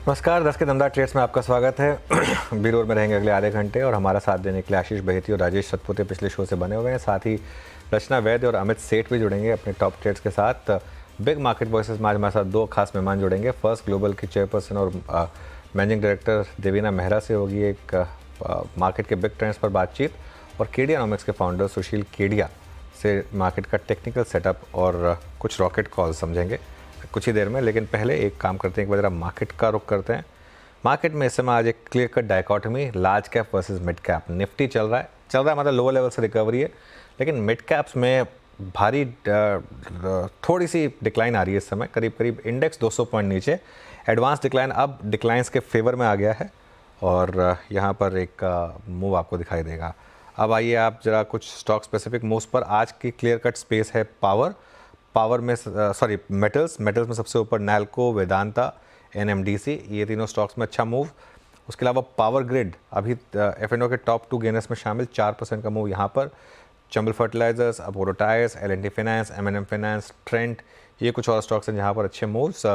नमस्कार, 10 के दमदार ट्रेड्स में आपका स्वागत है। बीरोर में रहेंगे अगले आधे घंटे और हमारा साथ देने के लिए आशीष बहेती और राजेश सतपुते पिछले शो से बने हुए हैं। साथ ही रचना वैद्य और अमित सेठ भी जुड़ेंगे अपने टॉप ट्रेड्स के साथ। बिग मार्केट वॉइसेस में आज हमारे साथ दो खास मेहमान जुड़ेंगे। फर्स्ट ग्लोबल की चेयरपर्सन और मैनेजिंग डायरेक्टर देवीना मेहरा से होगी एक मार्केट के बिग ट्रेंड्स पर बातचीत, और केडियानॉमिक्स के फाउंडर सुशील केडिया से मार्केट का टेक्निकल सेटअप और कुछ रॉकेट कॉल समझेंगे कुछ ही देर में। लेकिन पहले एक काम करते हैं, एक बार जरा मार्केट का रुख करते हैं। मार्केट में इस समय आज एक clear cut dichotomy, large cap versus mid cap. Nifty चल रहा है मतलब लोअर लेवल से रिकवरी है, लेकिन मिड कैप्स में भारी थोड़ी सी डिक्लाइन आ रही है इस समय। करीब करीब इंडेक्स 200 पॉइंट नीचे, एडवांस डिक्लाइन अब डिक्लाइंस के फेवर में आ गया है और यहाँ पर एक मूव आपको दिखाई देगा। अब आइए आप जरा कुछ स्टॉक स्पेसिफिक मूव्स पर। आज की क्लियर कट स्पेस है पावर में मेटल्स में सबसे ऊपर नैल्को, वेदांता, एनएमडीसी, ये तीनों स्टॉक्स में अच्छा मूव। उसके अलावा पावर ग्रिड अभी F&O के टॉप 2 गेनर्स में शामिल, 4% का मूव यहाँ पर। Chambal fertilisers, Apollo tyres, L&T finance, M&M finance, Trent, ये कुछ और स्टॉक्स हैं जहाँ पर अच्छे मूव्स।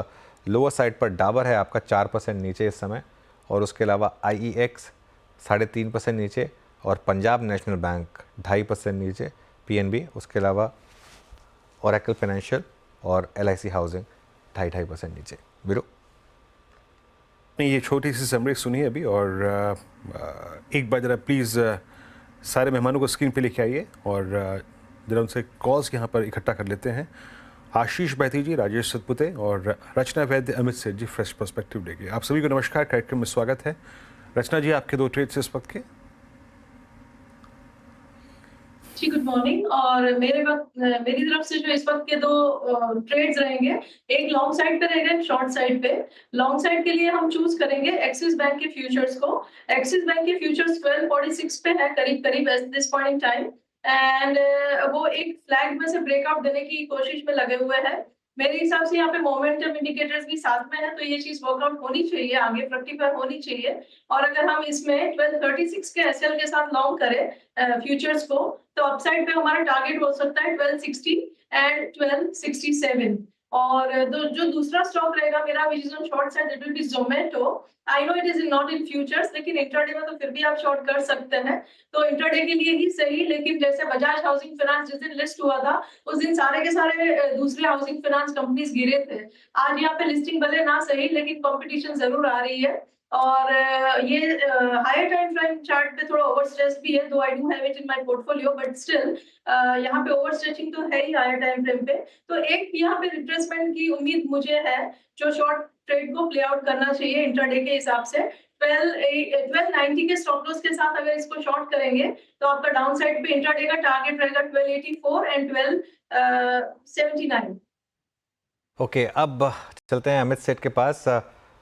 लोअर साइड पर डाबर है आपका 4% नीचे इस समय, और उसके अलावा IEX 3.5% नीचे, और पंजाब नेशनल बैंक 2.5% नीचे, PNB, उसके अलावा ओरेकल फाइनेंशियल और LIC हाउसिंग 2.5% नीचे। बिरो ये छोटी सी समरी सुनिए अभी, और एक बार ज़रा प्लीज़ सारे मेहमानों को स्क्रीन पे लेके आइए और ज़रा उनसे कॉल्स यहाँ पर इकट्ठा कर लेते हैं। आशीष बहेती जी, राजेश सतपुते और रचना वैद्य, अमित सेठ जी, फ्रेश पर्सपेक्टिव लेके आप सभी को नमस्कार। कार्यक्रम में स्वागत है। रचना जी, आपके दो ट्रेड्स इस वक्त के। जी गुड मॉर्निंग। और मेरी तरफ से जो इस वक्त के दो ट्रेड्स रहेंगे, एक लॉन्ग साइड पे रहेगा, एक शॉर्ट साइड पे। लॉन्ग साइड के लिए हम चूज करेंगे एक्सिस बैंक के फ्यूचर्स को। एक्सिस बैंक के फ्यूचर्स 1246 पे है करीब करीब at this point in time, and वो एक फ्लैग में से ब्रेकआउट देने की कोशिश में लगे हुए हैं। मेरे हिसाब से यहाँ पे मोमेंटम इंडिकेटर्स भी साथ में है, तो ये चीज वर्कआउट होनी चाहिए, आगे फ्रक्टिफाई होनी चाहिए। और अगर हम इसमें 1236 के एसएल के साथ लॉन्ग करें फ्यूचर्स को, तो अपसाइड पे हमारा टारगेट हो सकता है 1260 एंड 1267। और जो दूसरा स्टॉक रहेगा मेरा, which is on short side, it will be Zomato. I know it is not in futures, लेकिन इंट्राडे में तो फिर भी आप शॉर्ट कर सकते हैं, तो इंट्राडे के लिए ही सही। लेकिन जैसे बजाज हाउसिंग फाइनेंस जिस दिन लिस्ट हुआ था, उस दिन सारे के सारे दूसरे हाउसिंग फाइनेंस कंपनीज गिरे थे। आज यहाँ पे लिस्टिंग भले ना सही, लेकिन कंपटीशन जरूर आ रही है। और ये हायर टाइम फ्रेम चार्ट पे थोड़ा ओवर स्ट्रेच भी है, दो I do have it in my portfolio, but still यहाँ पे ओवर स्ट्रेचिंग तो है ही हायर टाइम फ्रेम पे। तो एक यहाँ पे रिट्रेसमेंट की उम्मीद मुझे है, जो शॉर्ट ट्रेड को प्ले आउट करना चाहिए इंट्राडे के हिसाब से। 1290 के स्टॉप लॉस के साथ अगर इसको शॉर्ट करेंगे, तो आपका डाउन साइड पे इंट्राडे का टारगेट रहेगा 1284 एंड 1279। ओके, अब चलते हैं अमित सेठ के पास।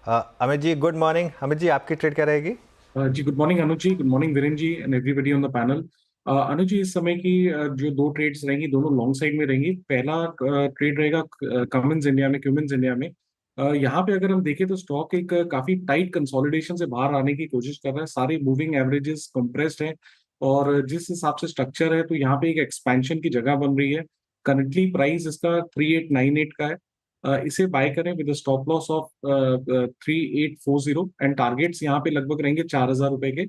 Amit ji good morning. अमित जी, आपकी ट्रेड क्या रहेगी? जी good morning Anuj ji, good morning Viren ji and everybody on the panel. Anuj ji, इस समय की जो दो ट्रेड्स रहेंगी, दोनों लॉन्ग साइड में रहेंगी। पहला ट्रेड रहेगा क्यूमिंस इंडिया में। यहाँ पे अगर हम देखें तो स्टॉक एक काफी टाइट कंसोलिडेशन से बाहर आने की कोशिश कर रहा है। सारे मूविंग एवरेजेस कंप्रेस्ड हैं, और जिस हिसाब से स्ट्रक्चर है, तो यहाँ पे एक एक्सपेंशन की जगह बन रही है। करंटली प्राइस इसका 3898 का है। इसे बाय करें with stop loss of 3840 and targets यहाँ पे लगभग रहेंगे 4000 रुपए के।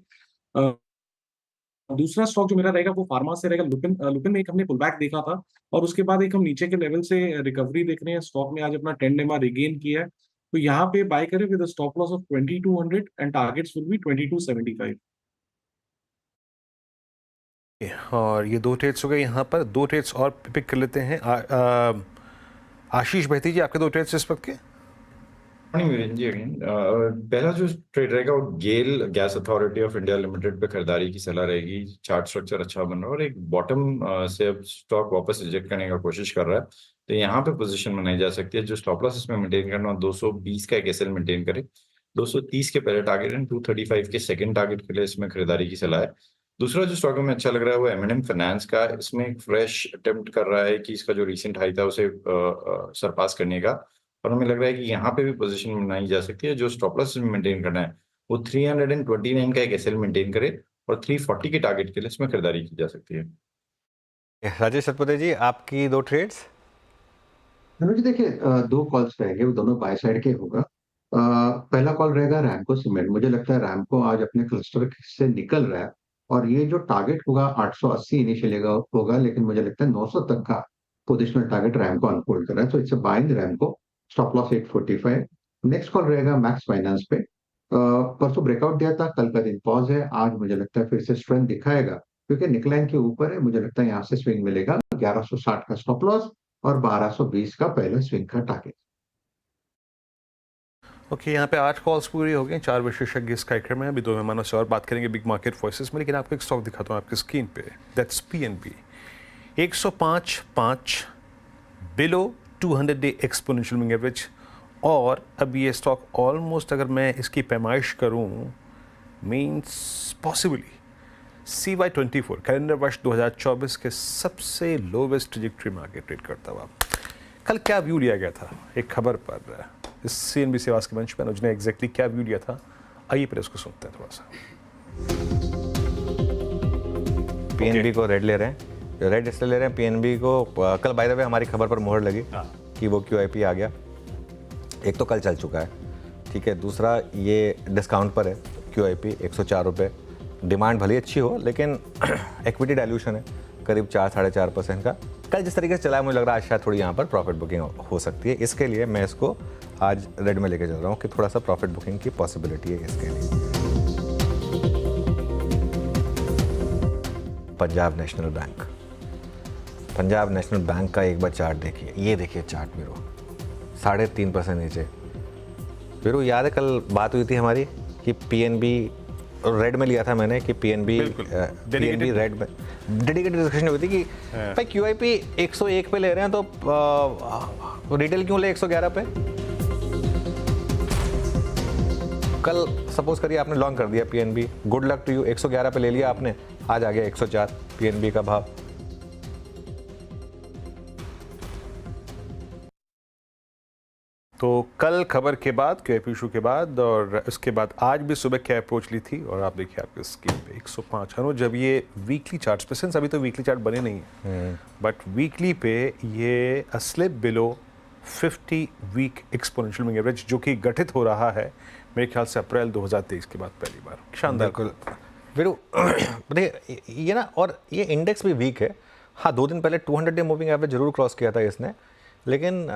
दूसरा स्टॉक जो मेरा रहेगा वो फार्मा से रहेगा, लुपिन में एक हमने पुल बैक देखा था, और उसके बाद एक हम नीचे के लेवल से रिकवरी देख रहे हैं। स्टॉक ने आज अपना ट्रेंड एमआर रिगेन किया है, तो यहाँ पे बाय करें with stop loss of 2200 and targets will be 2275। और ये दो ट्रेड्स हो गए। यहाँ पर दो ट्रेड्स और पिक कर लेते हैं। आशीष बहेती जी, आपके दो ट्रेड्स इस वक्त के। Morning Viren ji again. पहला जो ट्रेड रहेगा वो GAIL gas authority of India limited पे खरीदारी की सलाह रहेगी। चार्ट स्ट्रक्चर अच्छा बन रहा है और एक बॉटम से अब स्टॉक वापस रिजेक्ट करने का कोशिश कर रहा है, तो यहाँ पे पोजीशन बनाई जा सकती है। जो स्टॉप लॉस इसमें मेंटेन करना, 220 का एक एसएल मेंटेन करे, 230 के पहले टारगेट एंड 235 के सेकंड टारगेट के लिए इसमें खरीदारी की सलाह है। दूसरा जो स्टॉक में अच्छा लग रहा है वो M&M फाइनेंस का। इसमें एक फ्रेश अटेम्प्ट कर रहा है कि इसका जो रिसेंट हाई था उसे सरपास करने का, और हमें लग रहा है कि यहाँ पे भी पोजीशन बनाई जा सकती है। जो स्टॉप लॉस मेंटेन करना है वो 329 का एक एसएल मेंटेन करे, और 340 के टारगेट के लिए इसमें खरीदारी की जा सकती है। राजेश सतपुते जी, आपकी दो ट्रेड्स। अनुज जी देखिए, दो कॉल्स रहेंगे, वो दोनों बाय साइड के होगा। पहला कॉल रहेगा रैमको सीमेंट। मुझे लगता है रैमको आज अपने क्लस्टर से निकल रहा है और ये जो टारगेट होगा 880 इनिशियली होगा, लेकिन मुझे लगता है 900 तक का पोजिशनल टारगेट रैमको अनफोल्ड कर रहा है। तो it's a buying Ramco, stop loss 845। Next call रहेगा मैक्स फाइनेंस पे। परसों ब्रेकआउट दिया था, कल का दिन पॉज है, आज मुझे लगता है फिर से स्ट्रेंथ दिखाएगा क्योंकि निकलाइन के ऊपर है। मुझे लगता है यहाँ से स्विंग मिलेगा, 1160 का स्टॉप लॉस और 1220 का पहला स्विंग का टारगेट। ओके, यहाँ पे 8 कॉल्स पूरी हो गई, 4 विशेषज्ञ इस कार्यक्रम में। अभी 2 मेहमानों से और बात करेंगे बिग मार्केट वॉइसेस में, लेकिन आपको एक स्टॉक दिखाता हूँ आपकी स्क्रीन पे। That's PNB 105.5 below 200 day exponential moving average. और अब ये स्टॉक ऑलमोस्ट, अगर मैं इसकी पैमाइश करूँ, मीन्स पॉसिबली CY24 कैलेंडर वर्ष 2024 के सबसे लोवेस्ट ट्रेजेक्टरी में आगे ट्रेड करता हुआ। कल क्या व्यू लिया गया था एक खबर पर इस CNBC आवाज के मंच पर, अनुज ने एग्जैक्टली क्या व्यू लिया था, आइए पर उसको सुनते हैं थोड़ा सा। PNB को रेड ले रहे हैं, रेड इसलिए ले रहे हैं PNB को, कल बाय द वे हमारी खबर पर मोहर लगी कि वो QIP आ गया। एक तो कल चल चुका है, ठीक है, दूसरा ये डिस्काउंट पर है QIP 104 रुपये। डिमांड भली अच्छी हो लेकिन इक्विटी डाइल्यूशन है करीब 4-4.5% का। कल जिस तरीके से चला है मुझे लग रहा है आज शायद थोड़ी यहाँ पर प्रॉफिट बुकिंग हो सकती है। इसके लिए मैं इसको आज रेड में लेके चल रहा हूँ कि थोड़ा सा प्रॉफिट बुकिंग की पॉसिबिलिटी है इसके लिए। Punjab national bank, Punjab national bank का एक बार चार्ट देखिए, ये देखिए चार्ट वीरो 3.5% नीचे। वीरो याद है कल बात हुई थी हमारी कि PNB रेड में लिया था मैंने कि PNB रेड में डेडिकेटेड डिस्कशन हुई थी कि भाई QIP 101 पे ले रहे हैं तो रिटेल क्यों ले 111 पे। कल सपोज करिए आपने लॉन्ग कर दिया PNB, good luck to you, 111 पे ले लिया आपने, आज आ गया 104 PNB का भाव। तो कल खबर के बाद, QIP इशू के बाद, और उसके बाद आज भी सुबह क्या अप्रोच ली थी, और आप देखिए आपके स्क्रीन पे 105 है। जब ये वीकली चार्ट्स पे, सिंस अभी तो वीकली चार्ट बने नहीं है, बट वीकली पे ये a slip below 50 week exponential moving average जो कि गठित हो रहा है मेरे ख्याल से अप्रैल 2023 के बाद पहली बार। शानदार। बिल्कुल देखिए ये ना, और ये इंडेक्स भी वीक है। हाँ, 2 दिन पहले 200 डे मूविंग एवरेज जरूर क्रॉस किया था इसने, लेकिन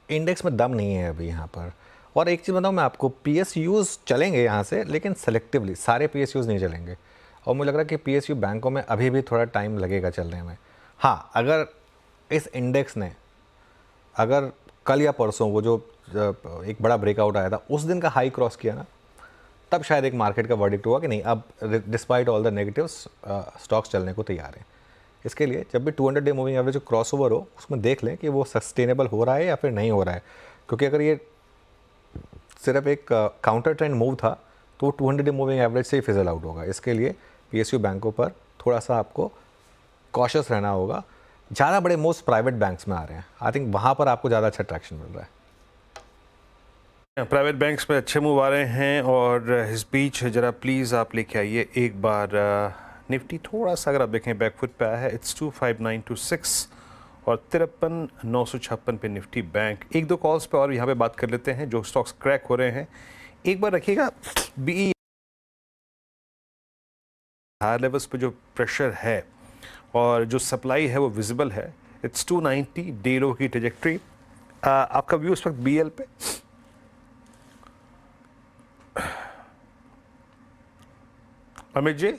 इंडेक्स में दम नहीं है अभी यहाँ पर। और एक चीज़ बताऊँ मैं आपको, PSUs चलेंगे यहाँ से लेकिन सेलेक्टिवली, सारे PSUs नहीं चलेंगे। और मुझे लग रहा है कि PSU बैंकों में अभी भी थोड़ा टाइम लगेगा चलने में। हाँ, अगर इस इंडेक्स ने अगर कल या परसों वो जो एक बड़ा ब्रेकआउट आया था उस दिन का हाई क्रॉस किया ना, तब शायद एक मार्केट का वर्डिक्ट हुआ कि नहीं, अब despite all the negatives stocks चलने को तैयार हैं। इसके लिए जब भी 200 डे मूविंग एवरेज जो क्रॉस ओवर हो उसमें देख लें कि वो सस्टेनेबल हो रहा है या फिर नहीं हो रहा है। क्योंकि अगर ये सिर्फ एक काउंटर ट्रेंड मूव था तो वो 200 डे मूविंग एवरेज से ही फिजल आउट होगा। इसके लिए PSU बैंकों पर थोड़ा सा आपको कॉशियस रहना होगा। ज़्यादा बड़े मोस्ट प्राइवेट बैंक्स में आ रहे हैं, आई थिंक वहाँ पर आपको ज़्यादा अच्छा ट्रैक्शन मिल रहा है। प्राइवेट बैंक्स में अच्छे मूव आ रहे हैं, और इस बीच ज़रा प्लीज़ आप लेके आइए एक बार निफ्टी थोड़ा सा, अगर आप देखें बैकफुट पे आया है, इट्स 25926 और 53,956 पे निफ्टी बैंक। 1-2 कॉल्स पे और यहाँ पे बात कर लेते हैं जो स्टॉक्स क्रैक हो रहे हैं। एक बार रखिएगा BE हायर लेवल्स पे जो प्रेशर है और जो सप्लाई है वो विजिबल है। इट्स 290 डे लो की ट्रेजेक्ट्री। आपका व्यू इस वक्त BL पे? अमित जी,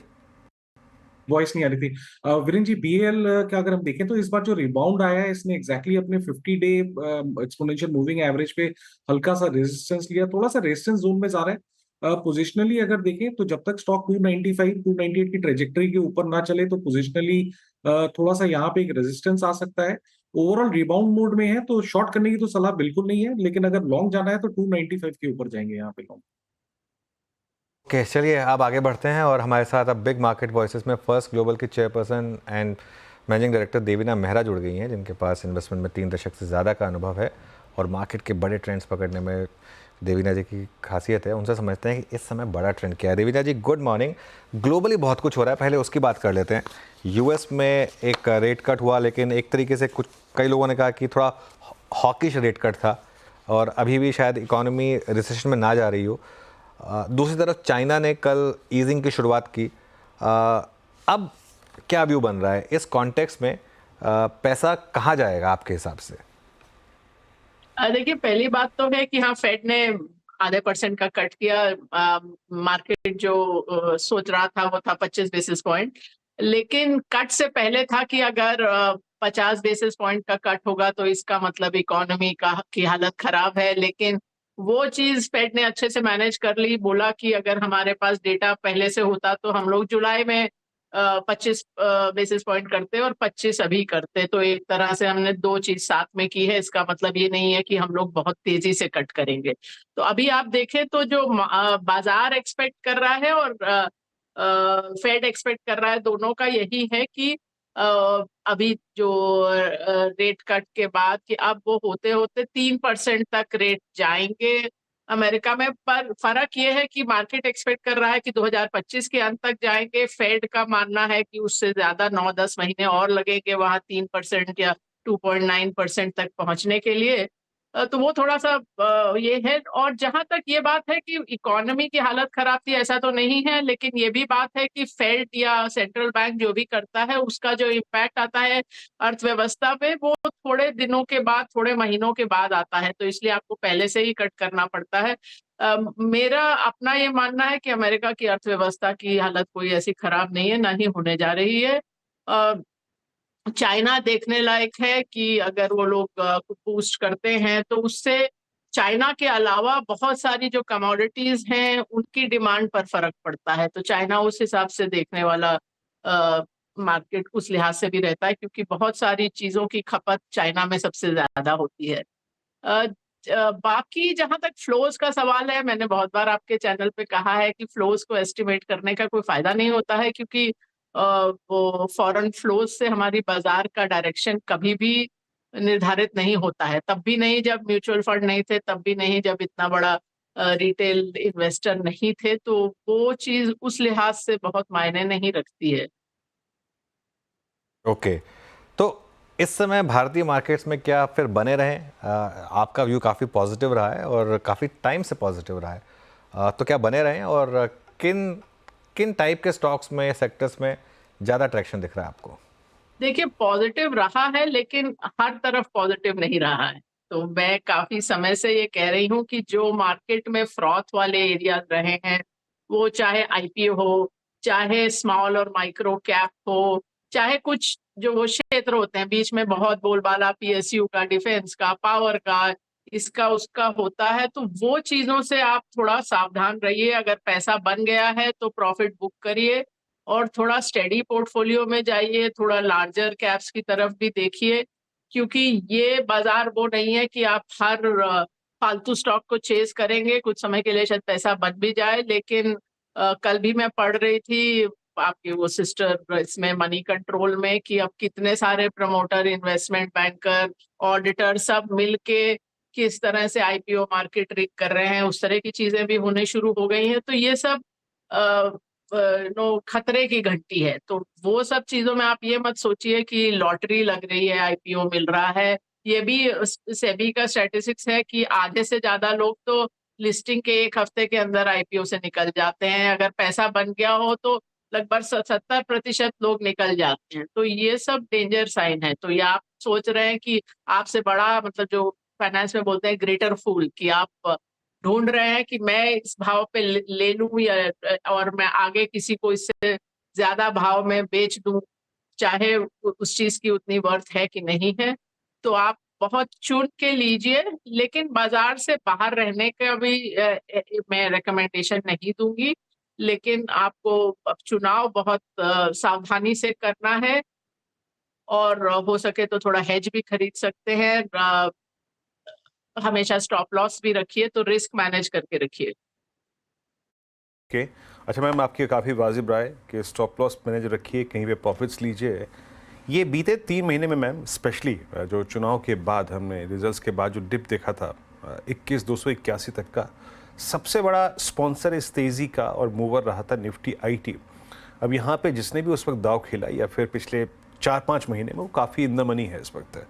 वॉइस नहीं आ रही थी। वीरेन जी, BL का अगर हम देखें तो इस बार जो रिबाउंड आया है इसने एग्जैक्टली अपने 50 डे एक्सपोनेंशियल मूविंग एवरेज पे हल्का सा रेजिस्टेंस लिया, थोड़ा सा रेजिस्टेंस जोन में जा रहा है। पोजिशनली अगर देखें तो जब तक स्टॉक 295 298 की ट्रेजेक्टरी के ऊपर ना चले तो पोजिशनली थोड़ा सा यहाँ पे एक रेजिस्टेंस आ सकता है। ओवरऑल रिबाउंड मोड में है तो शॉर्ट करने की तो सलाह बिल्कुल नहीं है, लेकिन अगर लॉन्ग जाना है तो 295 के ऊपर जाएंगे यहाँ पे लॉन्ग। ओके, चलिए अब आगे बढ़ते हैं और हमारे साथ अब बिग मार्केट वॉइसेस में फर्स्ट ग्लोबल की chairperson and managing director Devina Mehra जुड़ गई हैं, जिनके पास इन्वेस्टमेंट में 3 दशक से ज़्यादा का अनुभव है और मार्केट के बड़े ट्रेंड्स पकड़ने में देवीना जी की खासियत है। उनसे समझते हैं कि इस समय बड़ा ट्रेंड क्या है। देवीना जी, गुड मॉर्निंग। ग्लोबली बहुत कुछ हो रहा है, पहले उसकी बात कर लेते हैं। US में एक रेट कट हुआ, लेकिन एक तरीके से कई लोगों ने कहा कि थोड़ा हॉकिश रेट कट था। और अभी भी शायद इकोनॉमी रिसेशन में ना जा रही हो। दूसरी तरफ चाइना ने कल ईजिंग की शुरुआत की। अब क्या व्यू बन रहा है इस कॉन्टेक्स्ट में? पैसा कहाँ जाएगा आपके हिसाब से? देखिए, पहली बात तो है कि हाँ, फेड ने ½ % का कट किया। मार्केट जो सोच रहा था वो था 25 बेसिस पॉइंट, लेकिन कट से पहले था कि अगर 50 बेसिस पॉइंट का कट होगा तो इसका मतलब इकोनॉमी की हालत खराब है। लेकिन वो चीज फेड ने अच्छे से मैनेज कर ली। बोला कि अगर हमारे पास डेटा पहले से होता तो हम लोग जुलाई में 25 बेसिस पॉइंट करते और 25 अभी करते। तो एक तरह से हमने दो चीज साथ में की है। इसका मतलब ये नहीं है कि हम लोग बहुत तेजी से कट करेंगे। तो अभी आप देखें तो जो बाजार एक्सपेक्ट कर रहा है और फेड एक्सपेक्ट कर रहा है, दोनों का यही है कि अभी जो रेट कट के बाद कि अब वो होते होते 3% तक रेट जाएंगे अमेरिका में। पर फर्क ये है कि मार्केट एक्सपेक्ट कर रहा है कि 2025 के अंत तक जाएंगे। फेड का मानना है कि उससे ज्यादा 9-10 महीने और लगेंगे वहां 3% या 2.9% तक पहुंचने के लिए। तो वो थोड़ा सा ये है। और जहां तक ये बात है कि इकोनॉमी की हालत खराब थी, ऐसा तो नहीं है, लेकिन ये भी बात है कि फेड या सेंट्रल बैंक जो भी करता है उसका जो इम्पैक्ट आता है अर्थव्यवस्था पे वो थोड़े दिनों के बाद, थोड़े महीनों के बाद आता है। तो इसलिए आपको पहले से ही कट करना पड़ता है। मेरा अपना ये मानना है कि अमेरिका की अर्थव्यवस्था की हालत कोई ऐसी खराब नहीं है, ना ही होने जा रही है। चाइना देखने लायक है कि अगर वो लोग बूस्ट करते हैं तो उससे चाइना के अलावा बहुत सारी जो कमोडिटीज हैं उनकी डिमांड पर फर्क पड़ता है। तो चाइना उस हिसाब से देखने वाला मार्केट उस लिहाज से भी रहता है, क्योंकि बहुत सारी चीजों की खपत चाइना में सबसे ज्यादा होती है। बाकी जहां तक फ्लोज का सवाल है, मैंने बहुत बार आपके चैनल पे कहा है कि फ्लोज को एस्टिमेट करने का कोई फायदा नहीं होता है, क्योंकि वो फॉरेन फ्लोज से हमारी बाजार का डायरेक्शन कभी भी निर्धारित नहीं होता है। तब भी नहीं जब म्यूचुअल फंड नहीं थे, तब भी नहीं जब इतना बड़ा रिटेल इन्वेस्टर नहीं थे। तो वो चीज उस लिहाज से बहुत मायने नहीं रखती है। ओके, तो इस समय भारतीय मार्केट्स में क्या फिर बने रहें? आपका व्यू काफ़ी पॉजिटिव रहा है और काफ़ी टाइम से पॉजिटिव रहा है, तो क्या बने रहें? और किन टाइप के स्टॉक्स में, सेक्टर्स में ज़्यादा ट्रैक्शन दिख रहा है आपको? देखिए, पॉजिटिव रहा है लेकिन हर तरफ पॉजिटिव नहीं रहा है। तो मैं काफी समय से ये कह रही हूँ कि जो मार्केट में फ्रॉथ वाले एरियाज रहे हैं, वो चाहे आईपीओ हो, चाहे स्मॉल और माइक्रो कैप हो, चाहे कुछ जो वो क्षेत्र होते हैं बीच में बहुत बोलबाला, पीएसयू का, डिफेंस का, पावर का, इसका उसका होता है, तो वो चीजों से आप थोड़ा सावधान रहिए। अगर पैसा बन गया है तो प्रॉफिट बुक करिए और थोड़ा स्टेडी पोर्टफोलियो में जाइए, थोड़ा लार्जर कैप्स की तरफ भी देखिए, क्योंकि ये बाजार वो नहीं है कि आप हर फालतू स्टॉक को चेस करेंगे। कुछ समय के लिए शायद पैसा बन भी जाए, लेकिन कल भी मैं पढ़ रही थी आपकी वो सिस्टर इसमें मनी कंट्रोल में कि अब कितने सारे प्रमोटर, इन्वेस्टमेंट बैंकर, ऑडिटर सब मिलके किस तरह से आईपीओ मार्केट रिग कर रहे हैं, उस तरह की चीजें भी होने शुरू हो गई हैं। तो ये सब खतरे की घंटी है। तो वो सब चीजों में आप ये मत सोचिए कि लॉटरी लग रही है, आईपीओ मिल रहा है। ये भी सेबी का स्टैटिस्टिक्स है कि आधे से ज्यादा लोग तो लिस्टिंग के 1 हफ्ते के अंदर आईपीओ से निकल जाते हैं। अगर पैसा बन गया हो तो लगभग 70% लोग निकल जाते हैं। तो ये सब डेंजर साइन है। तो ये आप सोच रहे हैं कि आपसे बड़ा, मतलब जो फाइनेंस में बोलते हैं ग्रेटर फूल, कि आप ढूंढ रहे हैं कि मैं इस भाव पे ले लूं या और मैं आगे किसी को इससे ज्यादा भाव में बेच दूं, चाहे उस चीज की उतनी वर्थ है कि नहीं है। तो आप बहुत चुन के लीजिए, लेकिन बाजार से बाहर रहने का भी मैं रिकमेंडेशन नहीं दूंगी। लेकिन आपको अब चुनाव बहुत सावधानी से करना है, और हो सके तो थोड़ा हेज भी खरीद सकते हैं। हमेशा स्टॉप लॉस भी रखिए, तो रिस्क मैनेज करके रखिए। ओके, अच्छा मैम, आपकी काफ़ी वाजिब राय कि स्टॉप लॉस मैनेज रखिए, कहीं पे प्रॉफिट्स लीजिए। ये बीते 3 महीने में मैम, स्पेशली जो चुनाव के बाद हमने रिजल्ट्स के बाद जो डिप देखा था 21,281 तक का, सबसे बड़ा स्पॉन्सर इस तेज़ी का और मूवर रहा था निफ्टी आईटी। अब यहाँ पे जिसने भी उस वक्त दाव खेला या फिर पिछले 4-5 महीने में, वो काफ़ी इन द मनी है इस वक्त।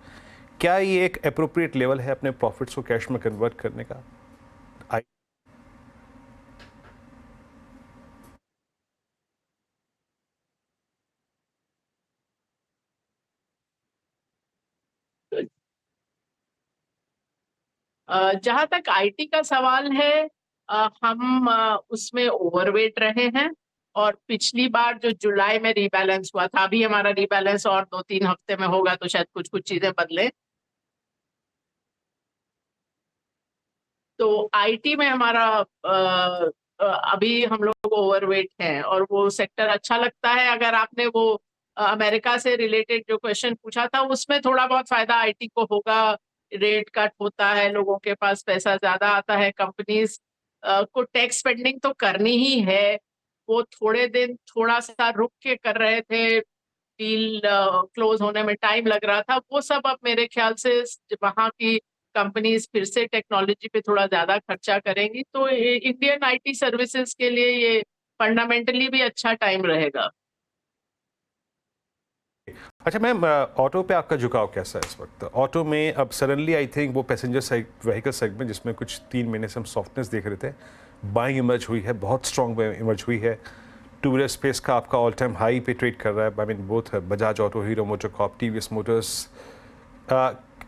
क्या ये एक अप्रोप्रिएट लेवल है अपने प्रॉफिट्स को कैश में कन्वर्ट करने का? जहां तक आईटी का सवाल है, हम उसमें ओवरवेट रहे हैं। और पिछली बार जो जुलाई में रीबैलेंस हुआ था, अभी हमारा रीबैलेंस और 2-3 हफ्ते में होगा, तो शायद कुछ कुछ चीजें बदले। तो आईटी में हमारा अभी हम लोग ओवरवेट हैं, और वो सेक्टर अच्छा लगता है। अगर आपने वो अमेरिका से रिलेटेड जो क्वेश्चन पूछा था, उसमें थोड़ा बहुत फायदा आईटी को होगा। रेट कट होता है, लोगों के पास पैसा ज्यादा आता है, कंपनीज को टैक्स स्पेंडिंग तो करनी ही है। वो थोड़े दिन थोड़ा सा रुक के कर रहे थे, डील क्लोज होने में टाइम लग रहा था, वो सब अब मेरे ख्याल से वहाँ की कंपनीज फिर से टेक्नोलॉजी पे थोड़ा ज्यादा खर्चा करेंगी, तो इंडियन आईटी सर्विसेज के लिए ये फंडामेंटली भी अच्छा टाइम रहेगा। अच्छा मैम, ऑटो पे आपका झुकाव कैसा है इस वक्त? ऑटो में अब सडनली आई थिंक वो पैसेंजर व्हीकल सेगमेंट जिसमें कुछ 3 महीने से हम सॉफ्टनेस देख रहे थे, बाइंग इमर्ज हुई है, बहुत स्ट्रॉन्ग इमर्ज हुई है। टू व्हीलर स्पेस का आपका ऑल टाइम हाई पे ट्रेड कर रहा है, I mean both Bajaj auto, hero MotoCorp, TVS Motors.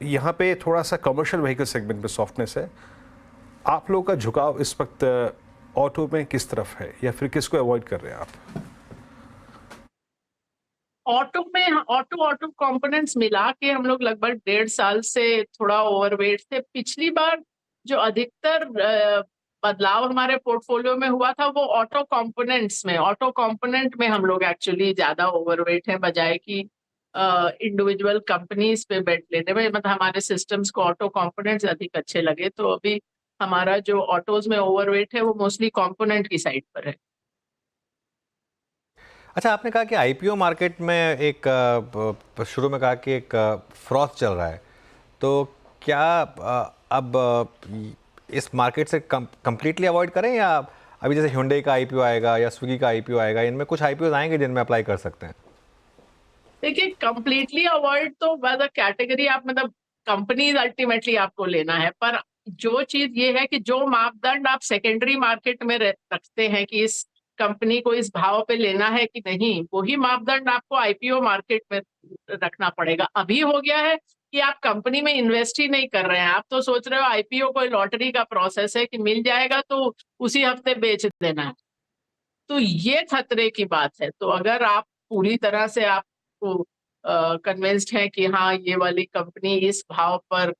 यहाँ पे थोड़ा सा कमर्शियल व्हीकल सेगमेंट में सॉफ्टनेस है। आप लोगों का झुकाव इस वक्त ऑटो में किस तरफ है, या फिर किसको अवॉइड कर रहे हैं आप? ऑटो में ऑटो कंपोनेंट्स मिला के हम लोग लगभग 1.5 साल से थोड़ा ओवरवेट थे। पिछली बार जो अधिकतर बदलाव हमारे पोर्टफोलियो में हुआ था, वो ऑटो कंपोनेंट में हम लोग एक्चुअली ज्यादा ओवरवेट है, बजाय कि इंडिविजुअल कंपनीज पे बेट लेने में। मतलब हमारे सिस्टम्स को ऑटो कंपोनेंट्स अधिक अच्छे लगे, तो अभी हमारा जो ऑटोज में ओवरवेट है वो मोस्टली कंपोनेंट की साइड पर है। अच्छा, आपने कहा कि आईपीओ मार्केट में एक शुरू में कहा कि एक फ्रॉथ चल रहा है, तो क्या अब इस मार्केट से कंप्लीटली अवॉइड करें, या अभी जैसे Hyundai का आईपीओ आएगा या स्विगी का आईपीओ आएगा, इनमें कुछ आईपीओ आएंगे जिनमें अप्लाई कर सकते हैं? देखिए, कंप्लीटली अवॉइड तो बाय द कैटेगरी आप, मतलब कंपनीज अल्टीमेटली आपको लेना है, पर जो चीज ये है कि जो मापदंड आप सेकेंडरी मार्केट में रखते हैं कि इस कंपनी को इस भाव पे लेना है कि नहीं, वही मापदंड आपको आईपीओ मार्केट में रखना पड़ेगा। अभी हो गया है कि आप कंपनी में इन्वेस्ट ही नहीं कर रहे हैं, आप तो सोच रहे हो आईपीओ कोई लॉटरी का प्रोसेस है कि मिल जाएगा तो उसी हफ्ते बेच देना है। तो ये खतरे की बात है। तो अगर आप पूरी तरह से आपको कन्विंस्ड है कि हाँ, ये वाली कंपनी इस भाव पर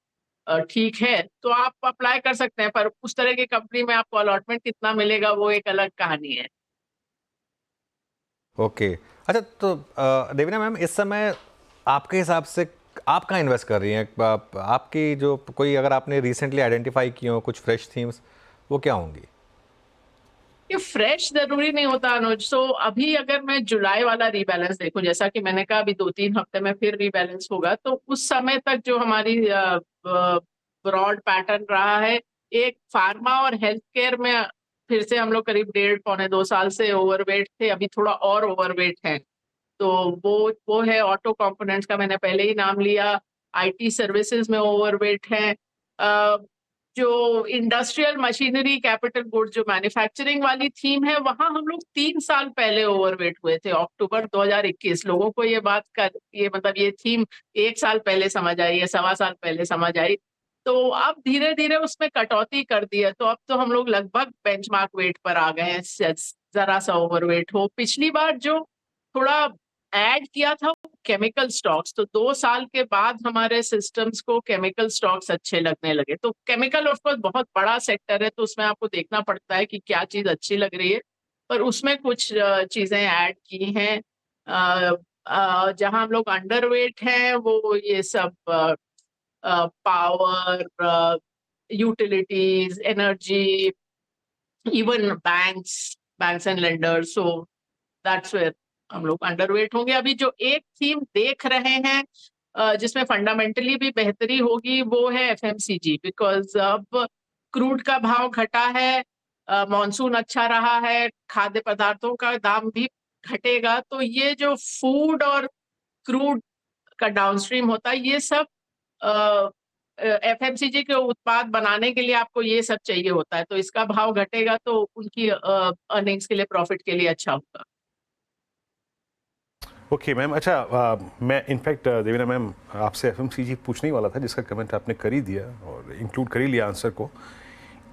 ठीक है, तो आप अप्लाई कर सकते हैं, पर उस तरह की कंपनी में आपको अलॉटमेंट कितना मिलेगा वो एक अलग कहानी है। ओके। अच्छा, तो देवीना मैम, इस समय आपके हिसाब से आप कहाँ इन्वेस्ट कर रही हैं? आपकी जो कोई, अगर आपने रिसेंटली आइडेंटिफाई की हो कुछ फ्रेश थीम्स, वो क्या होंगी? ये फ्रेश जरूरी नहीं होता अनुज। सो अभी अगर मैं जुलाई वाला रीबैलेंस देखूं, जैसा कि मैंने कहा अभी 2-3 हफ्ते में फिर रीबैलेंस होगा, तो उस समय तक जो हमारी ब्रॉड पैटर्न रहा है, एक फार्मा और हेल्थ केयर में फिर से हम लोग करीब 1.5-2 साल से ओवरवेट थे, अभी थोड़ा और ओवरवेट है। तो वो है ऑटो कंपोनेंट्स का, मैंने पहले ही नाम लिया। आईटी सर्विसेज में ओवरवेट है। जो इंडस्ट्रियल मशीनरी, कैपिटल गुड्स, जो मैन्युफैक्चरिंग वाली थीम है, वहां हम लोग 3 साल पहले ओवरवेट हुए थे, अक्टूबर 2021। लोगों को ये मतलब ये थीम 1 साल पहले समझ आई है, 1.25 साल पहले समझ आई। तो अब धीरे धीरे उसमें कटौती कर दी है, तो अब तो हम लोग लगभग बेंचमार्क वेट पर आ गए हैं, जरा सा ओवरवेट हो। पिछली बार जो थोड़ा ऐड किया था केमिकल स्टॉक्स, तो 2 साल के बाद हमारे सिस्टम्स को केमिकल स्टॉक्स अच्छे लगने लगे। तो केमिकल ऑफ कोर्स बहुत बड़ा सेक्टर है, तो उसमें आपको देखना पड़ता है कि क्या चीज अच्छी लग रही है, पर उसमें कुछ चीजें ऐड की हैं। जहां हम लोग अंडरवेट हैं वो ये सब power, utilities, energy, even banks and lenders. So that's where हम लोग अंडरवेट होंगे। अभी जो एक थीम देख रहे हैं जिसमें फंडामेंटली भी बेहतरी होगी, वो है एफएमसीजी, बिकॉज अब क्रूड का भाव घटा है, मॉनसून अच्छा रहा है, खाद्य पदार्थों का दाम भी घटेगा, तो ये जो फूड और क्रूड का डाउनस्ट्रीम होता है, ये सब एफएमसीजी के उत्पाद बनाने के लिए आपको ये सब चाहिए होता है, तो इसका भाव घटेगा तो उनकी अर्निंग्स के लिए, प्रॉफिट के लिए अच्छा होगा। ओके मैम, अच्छा मैं इनफैक्ट देवीना मैम आपसे एफएमसीजी पूछने ही वाला था, जिसका कमेंट आपने कर ही दिया और इंक्लूड कर ही लिया आंसर को।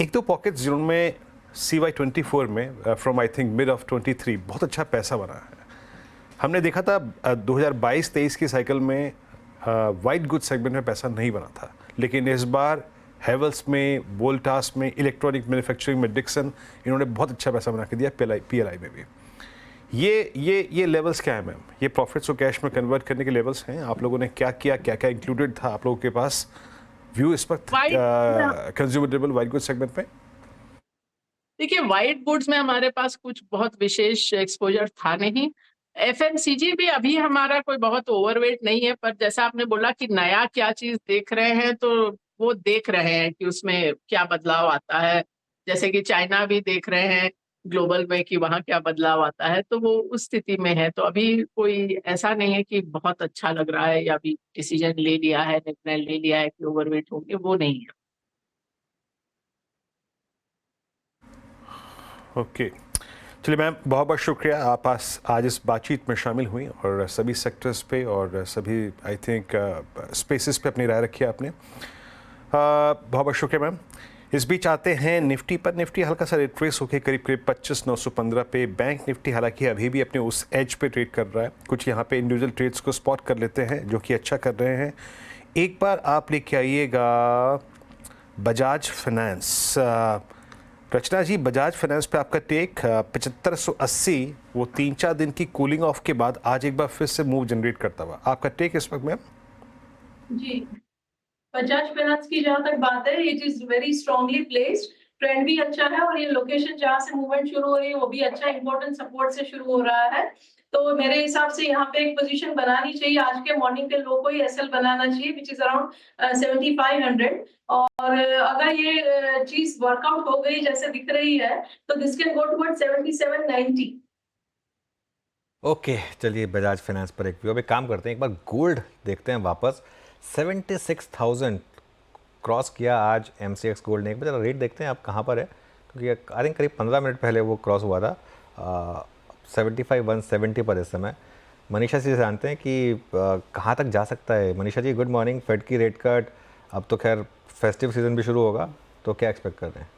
एक दो पॉकेट्स जिनमें CY24 में from I think mid of 23 बहुत अच्छा पैसा बना है। हमने देखा था 2022-23 की साइकिल में वाइट गुड सेगमेंट में पैसा नहीं बना था, लेकिन इस बार हेवल्स में, वोल्टास में, इलेक्ट्रॉनिक मैन्युफैक्चरिंग में डिक्सन, इन्होंने बहुत अच्छा पैसा बना के दिया। PLI में भी ये लेवल्स क्या है मैम? ये प्रॉफिट्स को कैश में कन्वर्ट करने के लेवल्स हैं? आप लोगों ने क्या किया, क्या क्या इंक्लूडेड था आप लोगों के पास व्यू इस वक्त consumer durable white good segment में? देखिए, व्हाइट गुड्स में हमारे पास कुछ बहुत विशेष एक्सपोजर था नहीं। एफएमसीजी भी अभी हमारा कोई बहुत ओवरवेट नहीं है, पर जैसा आपने बोला कि नया क्या चीज देख रहे हैं, तो वो देख रहे हैं कि उसमें क्या बदलाव आता है। जैसे कि चाइना भी देख रहे हैं ग्लोबल में कि वहाँ क्या बदलाव आता है, तो वो उस स्थिति में है। तो अभी कोई ऐसा नहीं है कि बहुत अच्छा लग रहा है या अभी डिसीजन ले लिया है, निर्णय ले लिया है कि ओवरवेट होंगे, वो नहीं है। ओके चलिए मैम, बहुत बहुत शुक्रिया आप आज इस बातचीत में शामिल हुई और सभी सेक्टर्स पे और सभी आई थिंक स्पेसेस पे अपनी राय रखी आपने। बहुत बहुत शुक्रिया मैम। इस बीच आते हैं निफ्टी पर। निफ्टी हल्का सा रिट्रेस होकर करीब 25,915 पे। बैंक निफ्टी हालांकि अभी भी अपने उस एज पे ट्रेड कर रहा है। कुछ यहाँ पे इंडिविजुअल ट्रेड्स को स्पॉट कर लेते हैं जो कि अच्छा कर रहे हैं। एक बार आप लेके आइएगा बजाज फाइनेंस। रचना जी, बजाज फाइनेंस पे आपका टेक 7580, वो 3-4 दिन की कूलिंग ऑफ के बाद आज एक बार फिर से मूव जनरेट करता हुआ, आपका टेक इस वक्त मैम? जी, बजाज फाइनेंस की जहां तक बात है, it is very strongly placed, trend भी अच्छा है और ये लोकेशन जहां से मूवमेंट शुरू हो रही है वो भी अच्छा इंपॉर्टेंट सपोर्ट से शुरू हो रहा है। तो मेरे हिसाब से यहाँ पे एक पोजीशन बनानी चाहिए। आज के मॉर्निंग के लो को ही एसएल बनाना चाहिए विच इज अराउंड 7500। और अगर ये चीज वर्कआउट हो गई जैसे दिख रही है तो this can go toward 7790। Okay चलिए, बजाज फाइनेंस पर एक व्यू। अब एक काम करते हैं, एक बार गोल्ड देखते हैं वापस। 76,000 क्रॉस किया आज MCX गोल्ड ने। एक बार रेट देखते हैं आप कहाँ पर है, क्योंकि आई थिंक करीब 15 मिनट पहले वो क्रॉस हुआ था 75,170 पर इस समय। मनीषा जी से जानते हैं कि कहाँ तक जा सकता है। Manisha ji good morning. Fade की रेट कट, अब तो खैर फेस्टिव सीजन भी शुरू होगा, तो क्या एक्सपेक्ट कर रहे हैं?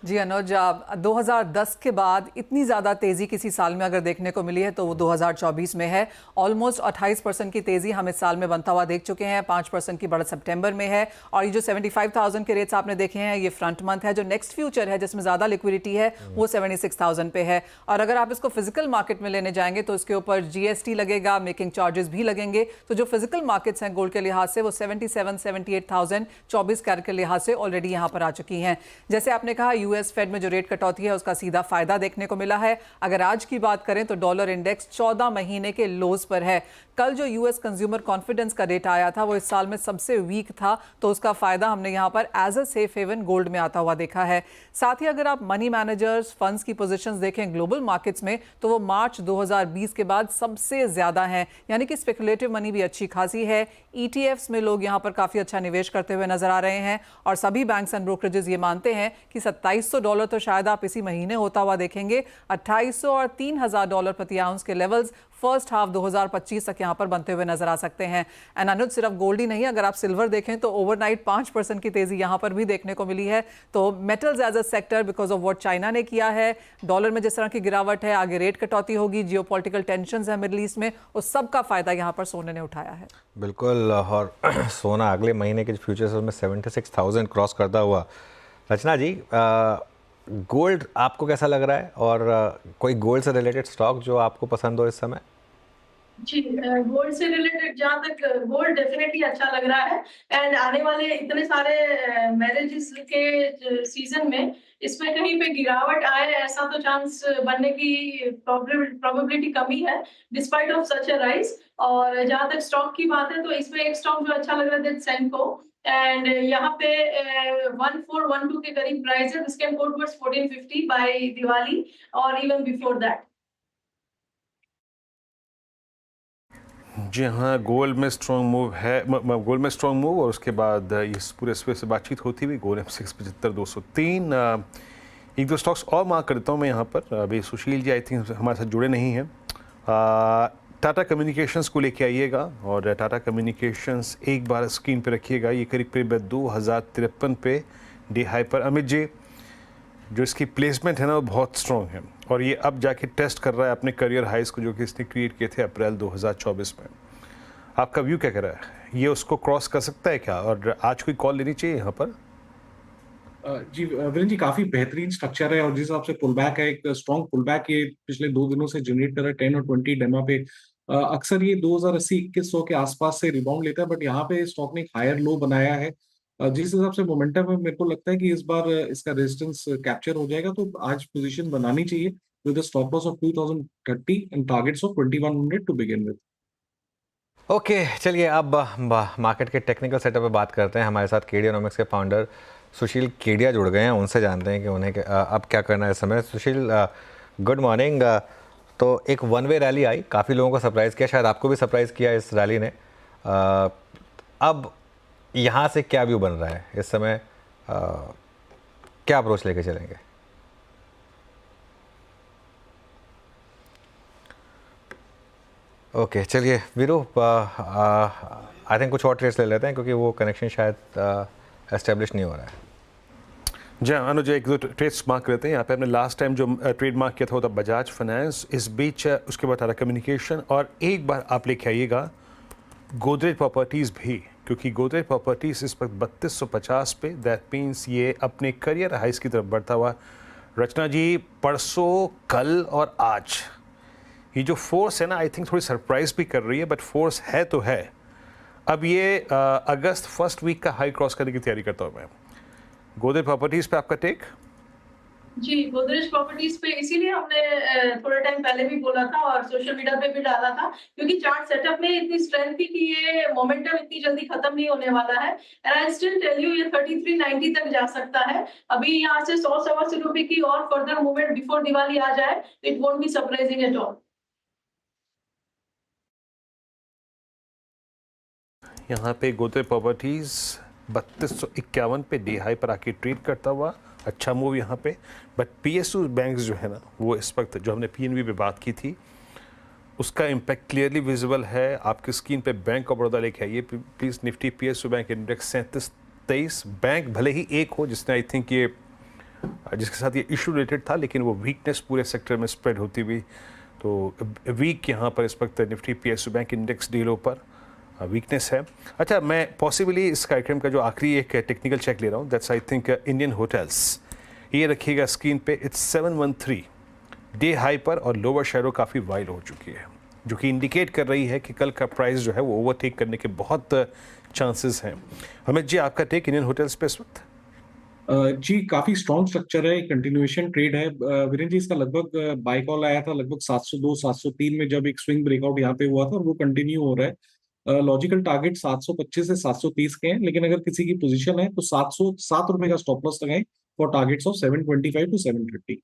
जी अनुज, 2010 के बाद इतनी ज़्यादा तेज़ी किसी साल में अगर देखने को मिली है तो वो 2024 में है। ऑलमोस्ट 28% की तेज़ी हम इस साल में बनता हुआ देख चुके हैं। 5% की बढ़त सितंबर में है। और ये जो 75,000 के रेट्स आपने देखे हैं, ये फ्रंट मंथ है। जो नेक्स्ट फ्यूचर है जिसमें ज़्यादा लिक्विडिटी है वो 76,000 पे है। और अगर आप इसको फिजिकल मार्केट में लेने जाएंगे तो इसके ऊपर GST लगेगा, मेकिंग चार्जेस भी लगेंगे। तो जो फिजिकल मार्केट्स हैं गोल्ड के लिहाज से वो 77-78,000 24 कैरेट के लिहाज से ऑलरेडी यहाँ पर आ चुकी हैं। जैसे आपने कहा, US फेड में जो रेट कटौती है उसका सीधा फायदा देखने को मिला है। अगर आज की बात करें तो डॉलर इंडेक्स 14 महीने के लोज पर है। कल जो US कंज्यूमर कॉन्फिडेंस का डेटा आया था वो इस साल में सबसे वीक था, तो उसका फायदा हमने यहाँ पर as a safe haven gold में आता हुआ देखा है। साथ ही अगर आप मनी मैनेजर्स फंड्स की पोजीशंस देखें ग्लोबल मार्केट्स में तो वो मार्च 2020 के बाद सबसे ज्यादा हैं, यानी कि स्पेकुलेटिव मनी भी अच्छी खासी है। ETFs में लोग यहाँ पर काफी अच्छा निवेश करते हुए नजर आ रहे हैं और सभी बैंक्स एंड ब्रोकरेजेस ये मानते हैं कि $2700 तो शायद आप इसी महीने होता हुआ देखेंगे। 2800 और $3000 प्रति आउंस के लेवल्स फर्स्ट हाफ 2025 तक यहाँ पर बनते हुए नजर आ सकते हैं। एंड अनुज, सिर्फ गोल्ड ही नहीं, अगर आप सिल्वर देखें तो ओवरनाइट 5% की तेजी यहाँ पर भी देखने को मिली है। तो metals as a sector because of what China ने किया है, डॉलर में जिस तरह की गिरावट है, आगे रेट कटौती होगी, जियोपॉलिटिकल टेंशंस है मिडिल ईस्ट में, उस सब का फायदा यहाँ पर सोने ने उठाया है। बिल्कुल। और सोना अगले महीने के फ्यूचर्स में 76,000 क्रॉस करता हुआ। रचना जी, गोल्ड आपको कैसा लग रहा है और कोई गोल्ड से रिलेटेड स्टॉक जो आपको पसंद हो इस समय? जी, गोल्ड से रिलेटेड जहाँ तक गोल्ड डेफिनेटली अच्छा लग रहा है। एंड आने वाले इतने सारे मैरिजेस के सीजन में इसमें कहीं पे गिरावट आए ऐसा तो चांस बनने की प्रोबेबिलिटी कमी है despite of such a rise. और जहाँ तक स्टॉक की बात है तो इसमें एक स्टॉक जो अच्छा लग रहा है दैट सेंको। एंड यहाँ पे 1412 के करीब प्राइस है, this can go towards 1450 by Diwali और इवन बिफोर दैट। जी हाँ, गोल्ड में स्ट्रॉन्ग मूव है, गोल्ड में स्ट्रॉन्ग मूव और उसके बाद इस पूरे स्पेस से बातचीत होती हुई गोल्ड M6 75-203। एक दो स्टॉक्स और मार्क करता हूँ मैं यहाँ पर। अभी सुशील जी आई थिंक हमारे साथ जुड़े नहीं हैं। टाटा कम्युनिकेशंस को लेके आइएगा और टाटा कम्युनिकेशंस एक बार स्क्रीन पे रखिएगा। ये करीब करीब 2053 पे डे हाई पर। अमित जी, जो इसकी प्लेसमेंट है ना वो बहुत स्ट्रॉन्ग है और ये अब जाके टेस्ट कर रहा है अपने करियर हाइस को जो कि इसने क्रिएट किए थे अप्रैल 2024 में। आपका व्यू क्या कह रहा है, ये उसको क्रॉस कर सकता है क्या और आज कोई कॉल लेनी चाहिए यहाँ पर? जी वीरेंद्र जी, काफी बेहतरीन स्ट्रक्चर है और जिस हिसाब से पुल बैक है, एक स्ट्रॉन्ग पुल बैक ये पिछले 2 दिनों से जनरेट कर रहा है 10 और 20 डेमा पे। अक्सर ये 2080-2100 के आसपास से रिबाउंड लेता है, बट यहाँ पे स्टॉक ने एक हायर लो बनाया है। जिस हिसाब से मोमेंटम है, मेरे को लगता है कि इस बार इसका रेजिस्टेंस कैप्चर हो जाएगा, तो आज पोजीशन बनानी चाहिए with stop loss of 2030 and targets of 2100 to begin with. Okay, चलिए अब मार्केट के टेक्निकल सेटअप पे बात करते हैं। हमारे साथ केडियानॉमिक्स के फाउंडर सुशील केडिया जुड़ गए हैं, उनसे जानते हैं कि उन्हें अब क्या करना है इस समय। सुशील, गुड मॉर्निंग। तो एक वन वे रैली आई, काफ़ी लोगों को सरप्राइज़ किया, शायद आपको भी सरप्राइज़ किया इस रैली ने। अब यहाँ से क्या व्यू बन रहा है इस समय, क्या अप्रोच लेके चलेंगे? ओके, चलिए वीरू, आई थिंक कुछ और ट्रेड्स ले लेते हैं क्योंकि वो कनेक्शन शायद एस्टेब्लिश नहीं हो रहा है। जी अनुज, एक दो ट्रेड्स मार्क करते हैं यहाँ पे। हमने लास्ट टाइम जो ट्रेड मार्क किया था वो था बजाज फाइनेंस, इस बीच उसके बाद टाटा कम्युनिकेशन और एक बार आप लेके आइएगा गोदरेज प्रॉपर्टीज़ भी, क्योंकि गोदरेज प्रॉपर्टीज़ इस वक्त 3250 पे, दैट मीन्स ये अपने करियर हाइस की तरफ बढ़ता हुआ। रचना जी, परसों, कल और आज ये जो फोर्स है ना, आई थिंक थोड़ी सरप्राइज भी कर रही है, बट फोर्स है तो है। अब ये अगस्त फर्स्ट वीक का हाई क्रॉस करने की तैयारी करता हूँ मैं। गोदरेज प्रॉपर्टीज पे आपका टेक? जी, गोदरेज प्रॉपर्टीज पे इसीलिए हमने थोड़े टाइम पहले भी बोला था और सोशल मीडिया पे भी डाला था, क्योंकि चार्ट सेटअप में इतनी स्ट्रेंथ थी कि ये मोमेंटम इतनी जल्दी खत्म नहीं होने वाला है। And I still tell you ये 3390 तक जा सकता है। अभी यहाँ से 100-125 रुपए की और फर्दर मूवमेंट बिफोर दिवाली आ जाए, it won't be surprising at all. यहाँ पे गोदरेज प्रॉपर्टीज 3251 पे डे हाई पर आके ट्रेड करता हुआ, अच्छा मूव यहाँ पे। बट PSU बैंक्स जो है ना, वो इस वक्त जो हमने PNB पे बात की थी उसका इम्पैक्ट क्लियरली विजिबल है। आपकी स्क्रीन पे बैंक ऑफ बड़ौदा लेके आइए please. Nifty PSU bank index 3723। Bank भले ही एक हो जिसने आई थिंक ये जिसके साथ ये इशू रिलेटेड था, लेकिन वो वीकनेस पूरे सेक्टर में स्प्रेड होती हुई, तो वीक यहाँ पर इस वक्त निफ्टी PSU बैंक इंडेक्स डीलों पर वीकनेस है। अच्छा, मैं पॉसिबली इस कार्यक्रम का जो आखिरी एक टेक्निकल चेक ले रहा हूँ, that's I think Indian hotels. ये रखिएगा स्क्रीन पे, इट्स 713 डे हाई पर और लोअर शैडो काफ़ी वाइड हो चुकी है, जो कि इंडिकेट कर रही है कि कल का प्राइस जो है वो ओवरटेक करने के बहुत चांसेस हैं। अमित जी, आपका टेक इंडियन होटल्स पे इस वक्त? जी, काफी स्ट्रॉन्ग स्ट्रक्चर है, कंटिन्यूएशन ट्रेड है। वीरेंद्र जी, इसका लगभग बाय कॉल आया था लगभग 702-703 में, जब एक स्विंग ब्रेकआउट यहाँ पे हुआ था और वो कंटिन्यू हो रहा है। लॉजिकल टारगेट 725 से 730 के हैं, लेकिन अगर किसी की पोजीशन है तो 707 रुपए का स्टॉप लॉस लगाएं for targets of 725 to 730।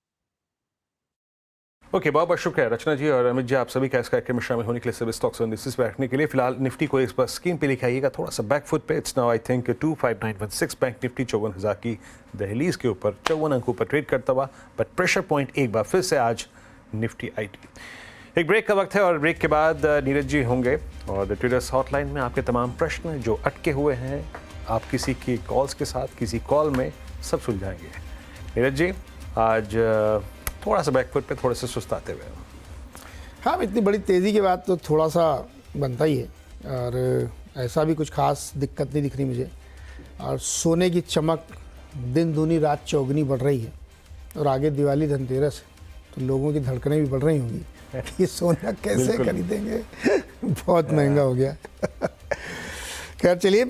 Okay, बहुत बहुत शुक्रिया रचना जी और अमित जी, आप सभी का इस कार्यक्रम में शामिल होने के लिए, सभी स्टॉक्स और इंडेक्सेस पे रखने के लिए। फिलहाल निफ्टी को इस पर स्क्रीन पे लिखे आइएगा थोड़ा सा बैकफुट पे। It's now I think 25916। Bank Nifty 54,000 की दहलीज के ऊपर 54 अंकों पर ट्रेड करता हुआ, बट प्रेशर पॉइंट एक बार फिर से आज निफ्टी IT। एक ब्रेक का वक्त है और ब्रेक के बाद नीरज जी होंगे और ट्रेडर्स हॉटलाइन में आपके तमाम प्रश्न जो अटके हुए हैं, आप किसी की कॉल्स के साथ किसी कॉल में सब सुलझाएंगे। नीरज जी, आज थोड़ा सा बैकफुट पे, थोड़े से सुस्ताते हुए। हाँ, इतनी बड़ी तेज़ी के बाद तो थोड़ा सा बनता ही है और ऐसा भी कुछ खास दिक्कत नहीं दिख रही मुझे। और सोने की चमक दिन दूनी रात चौगनी बढ़ रही है और आगे दिवाली धनतेरस है, तो लोगों की धड़कनें भी बढ़ रही होंगी कि सोना कैसे खरीदेंगे, बहुत महंगा हो गया। खैर चलिए,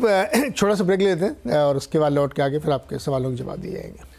छोटा सा ब्रेक लेते हैं और उसके बाद लौट के आके फिर आपके सवालों के जवाब दिए जाएंगे।